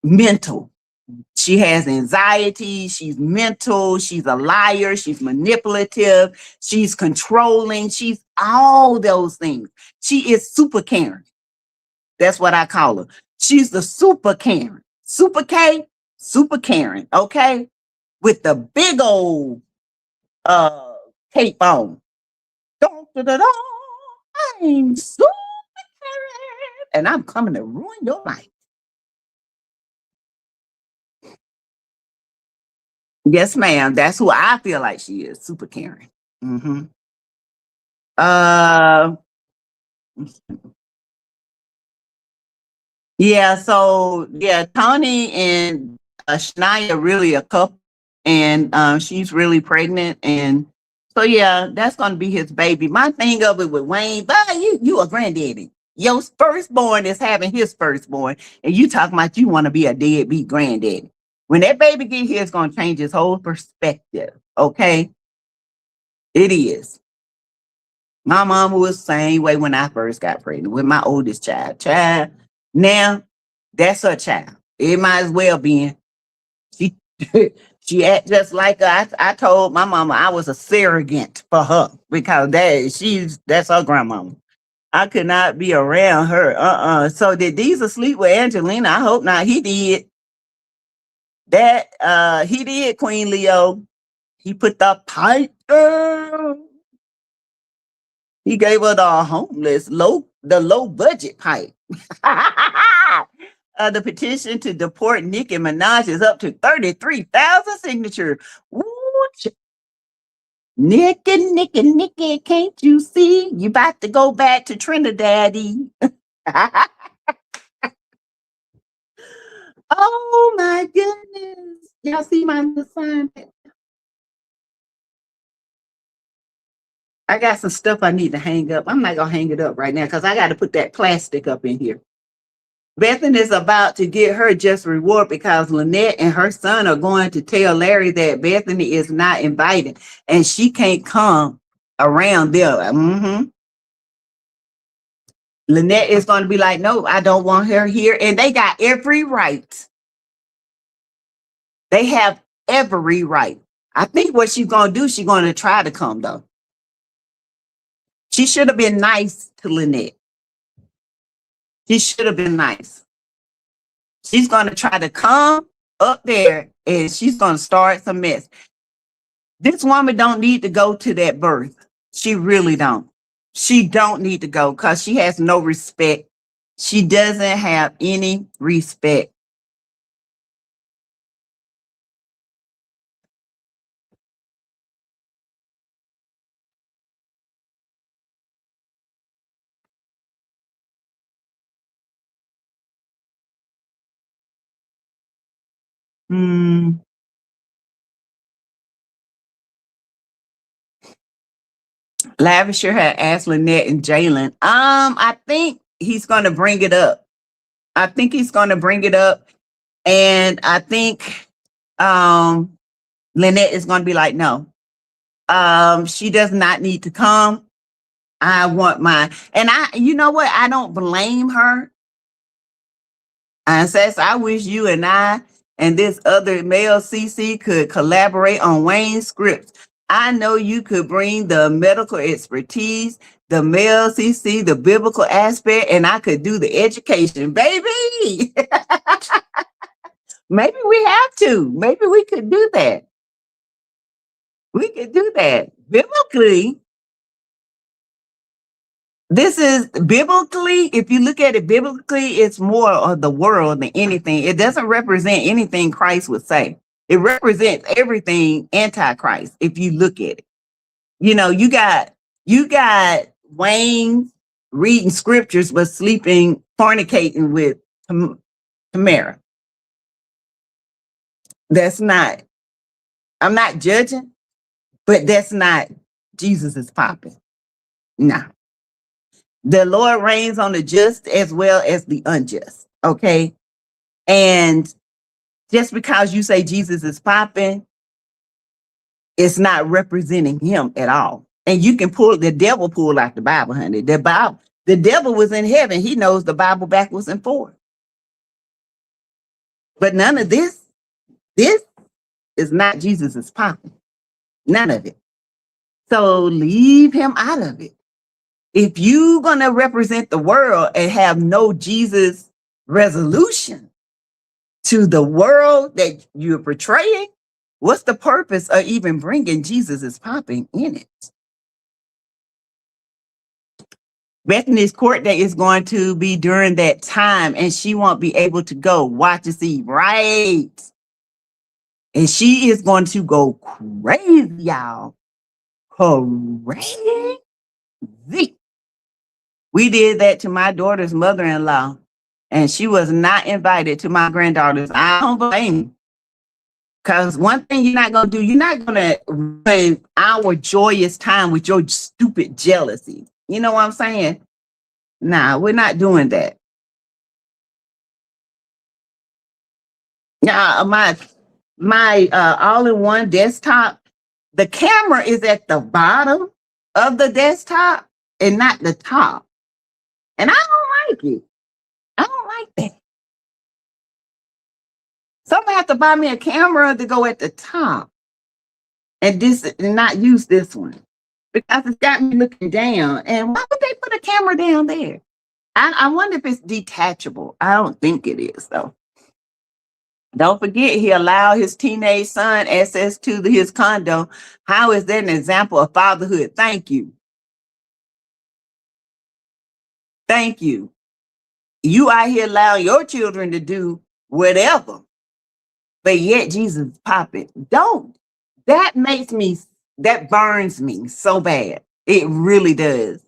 mental. She has anxiety. She's mental. She's a liar. She's manipulative. She's controlling. She's all those things. She is super Karen. That's what I call her. She's the super Karen. Super K, super Karen. Okay. With the big old cape on. I'm super Karen. And I'm coming to ruin your life. Yes, ma'am. That's who I feel like she is. Super Karen. Mm-hmm. Uh, yeah. So yeah, Tony and Shania really a couple, and she's really pregnant, and so yeah, that's gonna be his baby. My thing of it with Wayne, but you a granddaddy. Your firstborn is having his firstborn, and you talking about you want to be a deadbeat granddaddy. When that baby get here, it's gonna change his whole perspective. Okay, it is. My mom was the same way when I first got pregnant with my oldest child. Now that's her child. It might as well be. She she act just like her. I told my mama I was a surrogate for her because that's her grandmama. I could not be around her. So did Diesel sleep with Angelina? I hope not. He did. He did, Queen Leo. He put the pipe down. He gave her the homeless low budget pipe. The petition to deport Nicki Minaj is up to 33,000 signatures. Ooh, Nicki, can't you see? You about to go back to Trinidad. Oh my goodness. Y'all see my new sign? I got some stuff I need to hang up. I'm not gonna hang it up right now because I got to put that plastic up in here. Bethany is about to get her just reward because Lynette and her son are going to tell Larry that Bethany is not invited and she can't come around there. Lynette is going to be like, no, I don't want her here. And they got every right. They have every right. I think what she's going to do, she's going to try to come though. She should have been nice to Lynette. She should have been nice. She's going to try to come up there and she's going to start some mess. This woman don't need to go to that birth. She really don't. She don't need to go because she has no respect. She doesn't have any respect. Lavisher had asked Lynette and Jalen. I think he's gonna bring it up. I think he's gonna bring it up. And I think Lynette is gonna be like, no. She does not need to come. I want mine. And you know what? I don't blame her. And says, I wish you and I and this other male CC could collaborate on Wayne's scripts. I know you could bring the medical expertise, the male CC, the biblical aspect, and I could do the education, baby. Maybe we have to. Maybe we could do that. We could do that. Biblically, this is biblically, if you look at it biblically, it's more of the world than anything. It doesn't represent anything Christ would say. It represents everything antichrist, if you look at it. You know, you got Wayne reading scriptures but sleeping, fornicating with Tamara. That's not, I'm not judging, but that's not Jesus is popping. No. The Lord reigns on the just as well as the unjust. Okay. And just because you say Jesus is popping, it's not representing him at all. And you can pull the devil out the Bible, honey. The devil was in heaven. He knows the Bible backwards and forward. But none of this is not Jesus is popping. None of it. So leave him out of it. If you're going to represent the world and have no Jesus resolution to the world that you're portraying, what's the purpose of even bringing Jesus is popping in it? Bethany's court date is going to be during that time, and she won't be able to go. Watch and see, right? And she is going to go crazy, y'all. Crazy. We did that to my daughter's mother-in-law, and she was not invited to my granddaughter's. I don't blame you. Because one thing you're not going to do, you're not going to ruin our joyous time with your stupid jealousy. You know what I'm saying? Nah, we're not doing that. Now, my all-in-one desktop, the camera is at the bottom of the desktop and not the top. And I don't like it. I don't like that. So I'm gonna have to buy me a camera to go at the top and not use this one because it's got me looking down. And why would they put a camera down there? I wonder if it's detachable. I don't think it is, though. Don't forget, he allowed his teenage son access to his condo. How is that an example of fatherhood? Thank you. Thank you. You out here allowing your children to do whatever, but yet Jesus pop it. Don't. That burns me so bad. It really does.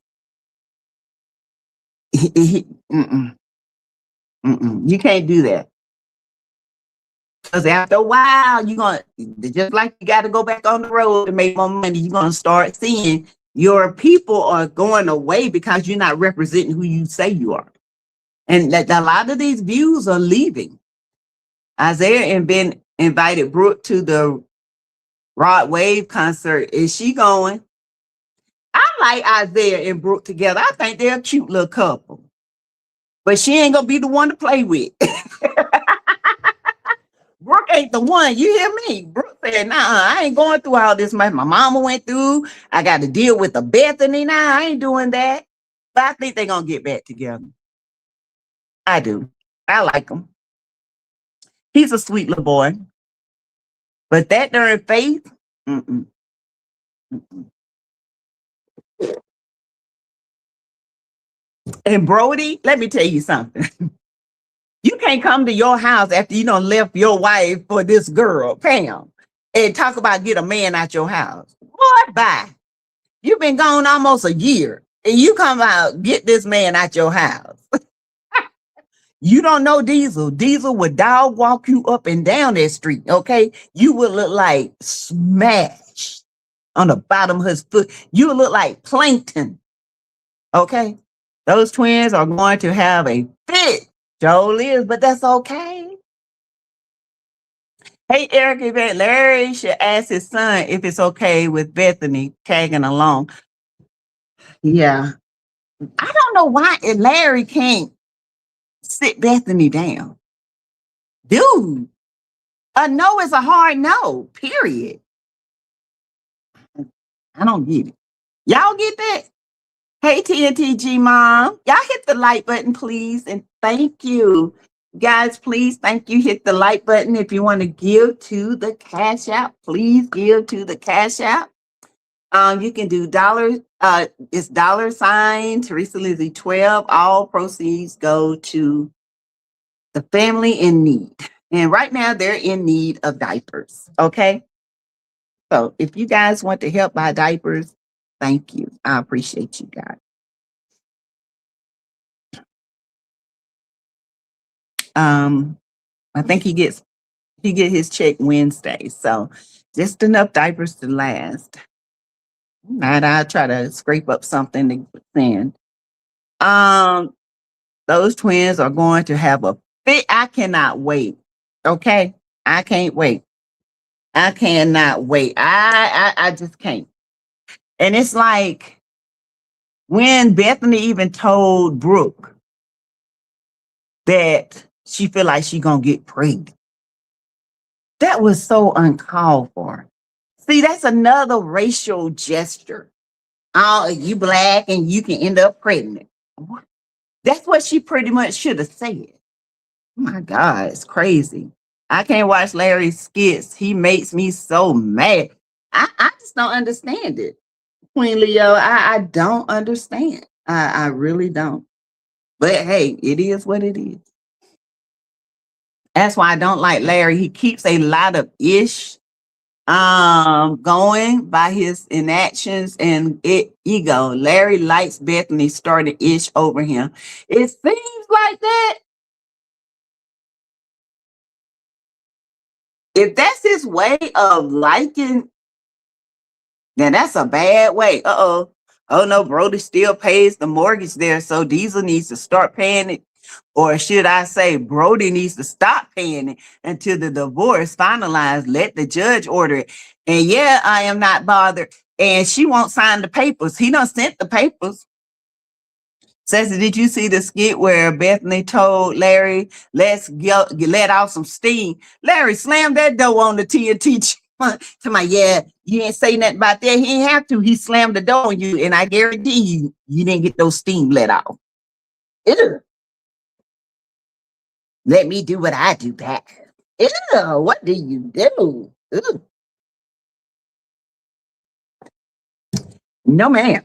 You can't do that. Because after a while, you're going to, just like you got to go back on the road to make more money, you're going to start seeing your people are going away because you're not representing who you say you are. And that a lot of these views are leaving. Isaiah and Ben invited Brooke to the Rod Wave concert. Is she going? I like Isaiah and Brooke together. I think they're a cute little couple. But she ain't going to be the one to play with. Brooke ain't the one. You hear me? Brooke said, nah, I ain't going through all this. My mama went through. I got to deal with the Bethany. Nah, I ain't doing that. But I think they're going to get back together. I do. I like him. He's a sweet little boy. But that during faith, And Brody, let me tell you something. You can't come to your house after you done left your wife for this girl, Pam, and talk about get a man out your house. Boy, bye. You've been gone almost a year, and you come out, get this man out your house. You don't know Diesel. Diesel would dog walk you up and down that street, okay? You would look like smashed on the bottom of his foot. You would look like plankton, okay? Those twins are going to have a fit. Joel is, but that's okay. Hey, Eric, Yvette, Larry should ask his son if it's okay with Bethany tagging along. Yeah. I don't know why Larry can't sit Bethany down. Dude, A no is a hard no, period. I don't get it. Y'all get that? Hey, TNTG mom, y'all hit the like button, please. And thank you. Guys, please, thank you. Hit the like button. If you want to give to the Cash App, please give to the Cash App. You can do it's $ Teresa Lizzie 12. All proceeds go to the family in need. And right now they're in need of diapers. Okay. So if you guys want to help buy diapers, thank you. I appreciate you guys. I think he get his check Wednesday. So just enough diapers to last. Tonight I'll try to scrape up something to send. Those twins are going to have a fit. I cannot wait. Okay. I can't wait. I cannot wait. I just can't. And it's like when Bethany even told Brooke that she feel like she gonna get pregnant. That was so uncalled for. See, that's another racial gesture. Oh, you black and you can end up pregnant. That's what she pretty much should have said. Oh my God, it's crazy. I can't watch Larry's skits. He makes me so mad. I just don't understand it. Queen Leo, I don't understand. I really don't. But hey, it is what it is. That's why I don't like Larry. He keeps a lot of ish going by his inactions and ego. Larry likes Bethany started ish over him. It seems like that. If that's his way of liking, then that's a bad way. Uh-oh. Oh no, Brody still pays the mortgage there, so Diesel needs to start paying it. Or should I say Brody needs to stop paying it until the divorce finalized. Let the judge order it. And yeah, I am not bothered. And she won't sign the papers. He done sent the papers. Sassy, did you see the skit where Bethany told Larry, let's let off some steam? Larry slammed that door on the TNT. To my, yeah, you didn't say nothing about that. He didn't have to. He slammed the door on you, and I guarantee you, you didn't get those steam let off. Ew. Let me do what I do back. Ew, what do you do? Ew. No, ma'am.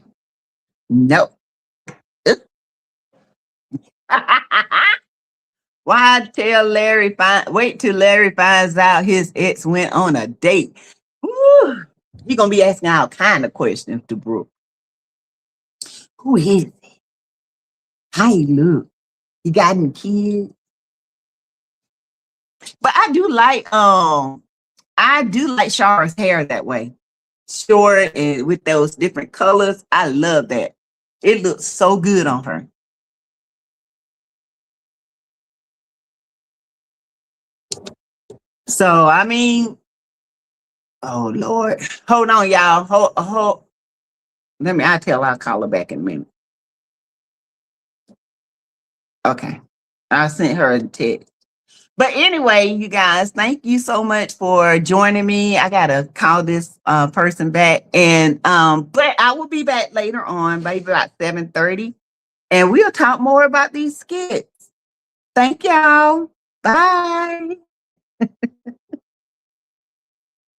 No. Why tell Larry? Wait till Larry finds out his ex went on a date. Woo. He gonna be asking all kind of questions to Brooke. Who is he? How he look? He got any kids? But I do like Shara's hair that way, short and with those different colors. I love that. It looks so good on her. So I mean, oh Lord, hold on, y'all. Hold. I'll call her back in a minute. Okay. I sent her a text. But anyway, you guys, thank you so much for joining me. I gotta call this person back. And but I will be back later on, maybe about 7:30. And we'll talk more about these skits. Thank y'all. Bye.